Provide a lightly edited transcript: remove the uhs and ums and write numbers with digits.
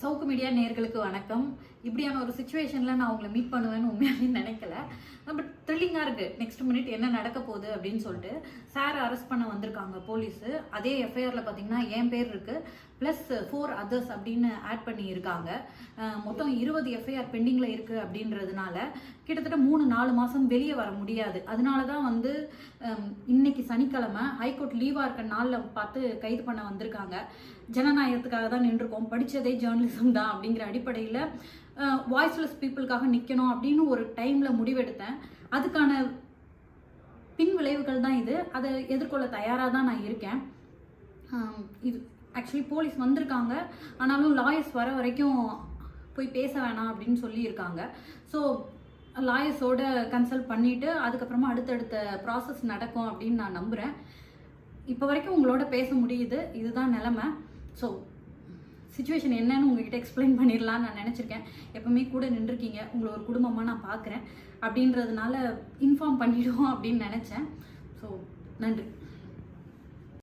சவுக்கு media நேயர்களுக்கு வணக்கம். இப்படியான ஒரு சிச்சுவேஷன்ல நான் உங்களை மீட் பண்ணுவேன்னு உண்மையாவே நினைக்கல. பட் த்ரில்லிங்கா இருக்கு. நெக்ஸ்ட் மினிட் என்ன நடக்க போகுது அப்படின்னு சொல்லிட்டு சார் அரெஸ்ட் பண்ண வந்திருக்காங்க போலீஸ். அதே எஃப்ஐஆர்ல பாத்தீங்கன்னா என் பேர் இருக்கு, பிளஸ் 4 அதர்ஸ் அப்படின்னு ஆட் பண்ணி இருக்காங்க. மொத்தம் 20 எஃப்ஐஆர் பெண்டிங்ல இருக்கு அப்படின்றதுனால கிட்டத்தட்ட 3-4 மாசம் வெளியே வர முடியாது. அதனாலதான் வந்து இன்னைக்கு சனிக்கிழமை ஹைகோர்ட் லீவா இருக்க நாள்ல பார்த்து கைது பண்ண வந்திருக்காங்க. ஜனநாயகத்துக்காக தான் நின்றுருக்கோம், படிச்சதே ஜேர்னலிசம் தான் அப்படிங்கிற அடிப்படையில் வாய்ஸ்லெஸ் பீப்புளுக்காக நிற்கணும் அப்படின்னு ஒரு டைம்ல முடிவெடுத்தேன். அதுக்கான பின் விளைவுகள் தான் இது. அதை எதிர்கொள்ள தயாராக தான் நான் இருக்கேன். இது ஆக்சுவலி போலீஸ் வந்திருக்காங்க, ஆனாலும் லாயர்ஸ் வர வரைக்கும் போய் பேச வேணாம் அப்படின்னு சொல்லியிருக்காங்க. ஸோ லாயர்ஸோட கன்சல்ட் பண்ணிட்டு அதுக்கப்புறமா அடுத்தடுத்த ப்ராசஸ் நடக்கும் அப்படின்னு நான் நம்புகிறேன். இப்போ வரைக்கும் உங்களோட பேச முடியுது, இதுதான் நிலைமை. ஸோ சிச்சுவேஷன் என்னன்னு உங்ககிட்ட எக்ஸ்பிளைன் பண்ணிடலான்னு நான் நினச்சிருக்கேன். எப்பவுமே கூட நின்றுருக்கீங்க, உங்களை ஒரு குடும்பமாக நான் பார்க்குறேன் அப்படின்றதுனால இன்ஃபார்ம் பண்ணிவிடுவோம் அப்படின்னு நினச்சேன். ஸோ நன்றி.